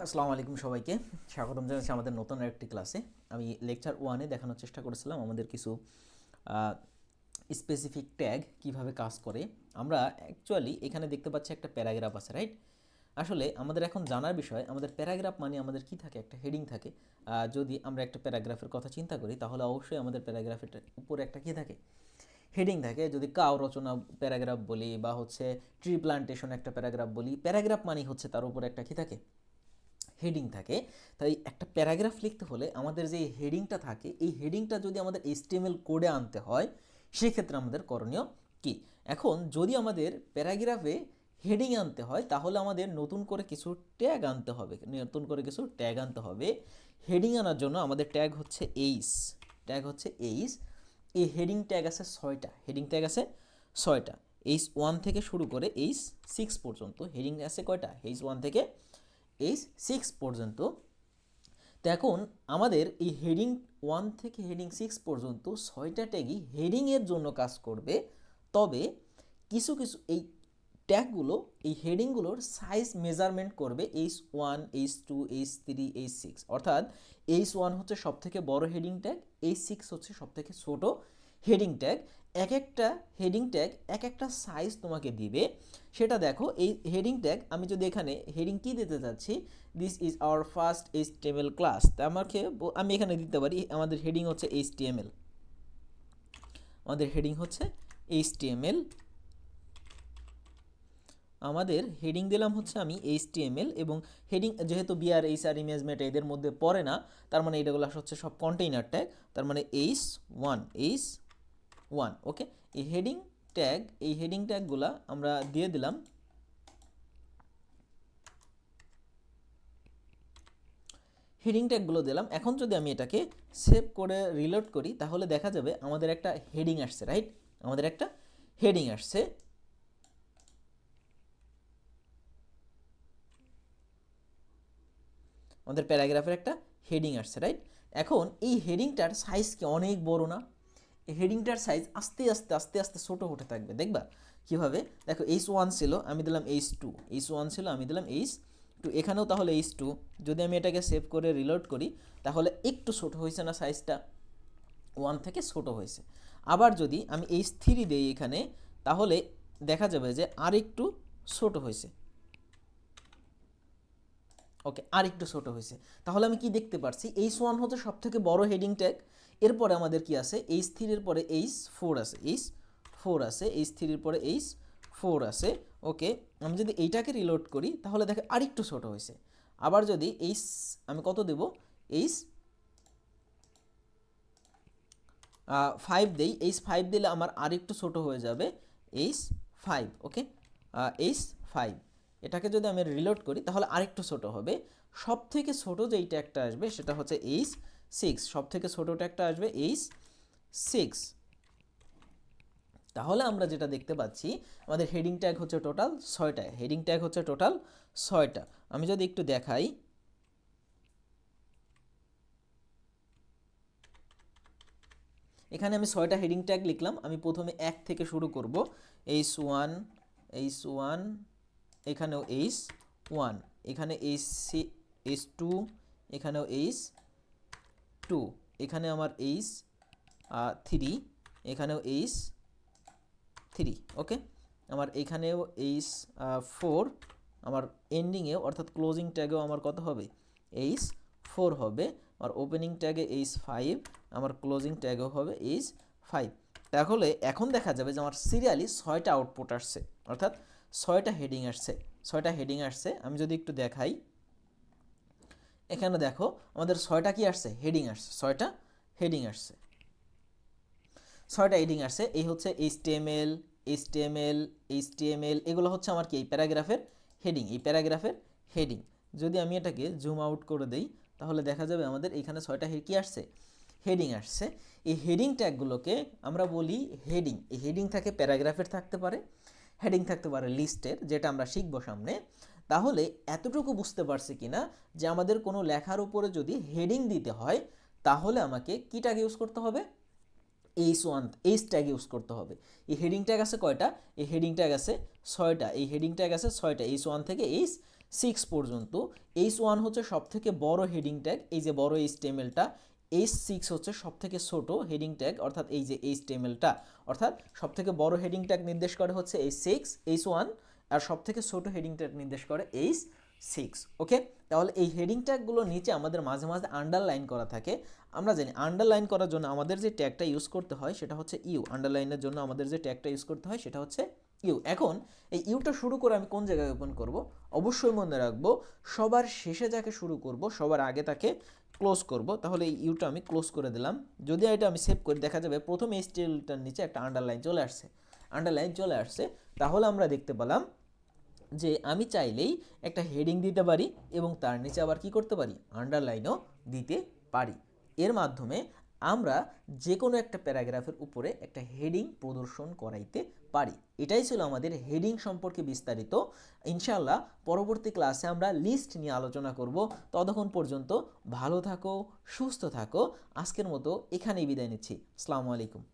আসসালামু আলাইকুম সবাইকে স্বাগতম জানাচ্ছি আমাদের নতুন আরেকটি ক্লাসে। আমি লেকচার ওয়ানে দেখানোর চেষ্টা করেছিলাম আমাদের কিছু স্পেসিফিক ট্যাগ কিভাবে কাজ করে। আমরা অ্যাকচুয়ালি এখানে দেখতে পাচ্ছি একটা প্যারাগ্রাফ আছে, রাইট? আসলে আমাদের এখন জানার বিষয়, আমাদের প্যারাগ্রাফ মানে আমাদের কি থাকে, একটা হেডিং থাকে। যদি আমরা একটা প্যারাগ্রাফের কথা চিন্তা করি তাহলে অবশ্যই আমাদের প্যারাগ্রাফের উপরে একটা কি থাকে, হেডিং থাকে। যদি কাও রচনা প্যারাগ্রাফ বলি বা হচ্ছে ট্রি প্লান্টেশন একটা প্যারাগ্রাফ বলি, প্যারাগ্রাফ মানে হচ্ছে তার উপরে একটা কি থাকে, হেডিং থাকে। তাই একটা প্যারাগ্রাফ লিখতে হলে আমাদের যে হেডিংটা থাকে, এই হেডিংটা যদি আমাদের এইচটিএমএল কোডে আনতে হয় সেক্ষেত্রে আমাদের করণীয় কি? এখন যদি আমাদের প্যারাগ্রাফে হেডিং আনতে হয় তাহলে আমাদের নতুন করে কিছু ট্যাগ আনতে হবে, হেডিং আনার জন্য আমাদের ট্যাগ হচ্ছে এইস। এই হেডিং ট্যাগ আছে 6টা, এইচ ওয়ান থেকে শুরু করে এইচ সিক্স পর্যন্ত হেডিং আছে কয়টা, এইচ ওয়ান থেকে এইচ সিক্স পর্যন্ত। তো এখন আমাদের এই হেডিং ওয়ান থেকে হেডিং সিক্স পর্যন্ত 6টা ট্যাগই হেডিংয়ের জন্য কাজ করবে। তবে কিছু কিছু এই ট্যাগগুলো, এই হেডিংগুলোর সাইজ মেজারমেন্ট করবে H one, H two, H three, H six. অর্থাৎ এইচ ওয়ান হচ্ছে সব থেকে বড় হেডিং ট্যাগ, এইচ সিক্স হচ্ছে সব থেকে ছোট হেডিং ট্যাগ। এক একটা হেডিং ট্যাগ এক একটা সাইজ তোমাকে দিবে। সেটা দেখো, এই হেডিং ট্যাগ আমি যদি এখানে হেডিং কি দিতে চাচ্ছি, this is our first HTML class, তা আমি এখানে দিতে পারি আমাদের হেডিং হচ্ছে এইচটিএমএল, আমাদের হেডিং হচ্ছে এইচটিএমএল, আমাদের হেডিং দিলাম হচ্ছে আমি এইচটিএমএল। এবং হেডিং যেহেতু বিআর, এইচআর, ইমেজ, মেটা এদের মধ্যে পড়ে না, তার মানে এটাগুলো হচ্ছে সব কন্টেইনার ট্যাগ, তার মানে এইচ ওয়ান। ওকে, এই হেডিং ট্যাগগুলা আমরা দিয়ে দিলাম। হেডিং ট্যাগগুলো দিলাম। এখন যদি আমি এটাকে সেভ করে রিলোড করি তাহলে দেখা যাবে আমাদের একটা হেডিং আসছে, রাইট? আমাদের একটা হেডিং আসছে। আমাদের প্যারাগ্রাফের একটা হেডিং আসছে, রাইট? এখন এই হেডিংটার সাইজ কি অনেক বড় না? এই হেডিংটার সাইজ আস্তে আস্তে আস্তে আস্তে ছোট হতে থাকবে। দেখবা কিভাবে? দেখো, এইচ ওয়ান ছিল, আমি দিলাম এইচ টু, এইচ ওয়ান ছিল, আমি দিলাম এইচ টু, এখানেও তাহলে এইচ টু। যদি আমি এটাকে সেভ করে রিলোড করি তাহলে একটু ছোট হয়েছে না সাইজটা? ওয়ান থেকে ছোট হয়েছে। আবার যদি আমি এইচ থ্রি দিই এখানে তাহলে দেখা যাবে যে আরেকটু ছোট হয়েছে। ওকে, আর একটু ছোট হয়েছে। তাহলে আমি কি দেখতে পারছি, এইচ ওয়ান হচ্ছে সব থেকে বড় হেডিং ট্যাগ। এরপরে আমাদের কি আছে, এইচ থ্রির পরে এইচ ফোর আছে, এইচ থ্রির পরে এইচ ফোর আছে। ওকে, আমি যদি এইটাকে রিলোড করি তাহলে দেখে আরেকটু ছোট হয়েছে। আবার যদি এইচ আমি কত দেব, এইচ ফাইভ দেই, এইচ ফাইভ দিলে আমার আরেকটু ছোট হয়ে যাবে, এইচ ফাইভ। ওকে, এইচ ফাইভ, এটাকে যদি আমি রিলোড করি তাহলে আরেকটু ছোট হবে। সব থেকে ছোট যেই ট্যাগটা আসবে সেটা হচ্ছে এইচ সিক্স, সব থেকে ছোট ট্যাগটা আসবে এইচ সিক্স। তাহলে আমরা যেটা দেখতে পাচ্ছি, আমাদের হেডিং ট্যাগ হচ্ছে টোটাল 6টা। আমি যদি একটু দেখাই, এখানে আমি 6টা হেডিং ট্যাগ লিখলাম। আমি প্রথমে এক থেকে শুরু করব, এইচ ওয়ান, এখানেও এইচ ওয়ান, এখানে এইচ টু, এখানেও এইচ টু, এখানে আমার এইচ থ্রি, এখানেও এইচ থ্রি। ওকে, আমার এখানেও এইচ ফোর, আমার এন্ডিংয়েও অর্থাৎ ক্লোজিং ট্যাগেও আমার কত হবে, এইচ ফোর হবে। আর ওপেনিং ট্যাগে এইচ ফাইভ, আমার ক্লোজিং ট্যাগও হবে এইচ ফাইভ। তাহলে এখন দেখা যাবে যে আমার সিরিয়ালি 6টা আউটপুট আসছে, অর্থাৎ 6টা হেডিং আসছে। আমি যদি একটু দেখাই, এখানে দেখো আমাদের 6টা কি আসছে, হেডিং আসছে, 6টা হেডিং আসছে, 6টা হেডিং আসছে। এই হচ্ছে এইচটিএমএল, এগুলো হচ্ছে আমার কি, এই প্যারাগ্রাফের হেডিং। যদি আমি এটাকে জুম আউট করে দেই তাহলে দেখা যাবে আমাদের এখানে 6টা কি আসছে, হেডিং আসছে। এই হেডিং ট্যাগগুলোকে আমরা বলি হেডিং। এই হেডিং থাকে প্যারাগ্রাফের, থাকতে পারে হেডিং, থাকতে পারে লিস্টের, যেটা আমরা শিখবো সামনে। তাহলে এতটুকু বুঝতে পারছি কিনা যে আমাদের কোনো লেখার উপরে যদি হেডিং দিতে হয় তাহলে আমাকে কি ট্যাগ ইউজ করতে হবে, এইচ ট্যাগ ইউজ করতে হবে। এই হেডিং ট্যাগ আছে কয়টা, এই হেডিং ট্যাগ আছে 6টা, এইচ ওয়ান থেকে এইচ সিক্স পর্যন্ত। H1 হচ্ছে সব থেকে বড় হেডিং ট্যাগ, এই যে বড় HTML-টা। H6 হচ্ছে সব থেকে ছোট হেডিং ট্যাগ, অর্থাৎ এই যে HTML-টা। অর্থাৎ সব থেকে বড় হেডিং ট্যাগ নির্দেশ করে হচ্ছে H6, H1, আর সব থেকে ছোট হেডিং ট্যাগ নির্দেশ করে H6। ওকে, তাহলে এই হেডিং ট্যাগগুলো নিচে আমাদের মাঝে মাঝে আন্ডারলাইন করা থাকে। আমরা জানি আন্ডারলাইন করার জন্য আমাদের যে ট্যাগটা ইউজ করতে হয় সেটা হচ্ছে ইউ। আন্ডারলাইনের জন্য আমাদের যে ট্যাগটা ইউজ করতে হয় সেটা হচ্ছে ইউ। এখন এই ইউটা শুরু করে আমি কোন জায়গায় ওপেন করব? অবশ্যই মনে রাখবো, সবার শেষে যাকে শুরু করব সবার আগে তাকে ক্লোজ করব। তাহলে এই ইউটা আমি ক্লোজ করে দিলাম। যদি এটা আমি সেভ করি, দেখা যাবে প্রথম HTML-টার নিচে একটা আন্ডারলাইন চলে আসছে। আন্ডারলাইন চলে আসছে, তাহলে আমরা দেখতে পেলাম যে আমি চাইলেই একটা হেডিং দিতে পারি এবং তার নিচে আবার কি করতে পারি? আন্ডারলাইনও দিতে পারি। এর মাধ্যমে আমরা যে কোনো একটা প্যারাগ্রাফের উপরে একটা হেডিং প্রদর্শন করাইতে পারি। এটাই ছিল আমাদের হেডিং সম্পর্কে বিস্তারিত। ইনশাআল্লাহ পরবর্তী ক্লাসে আমরা লিস্ট নিয়ে আলোচনা করব। ততক্ষণ পর্যন্ত ভালো থাকো, সুস্থ থাকো। আজকের মতো এখানেই বিদায় নিচ্ছি। আসসালামু আলাইকুম।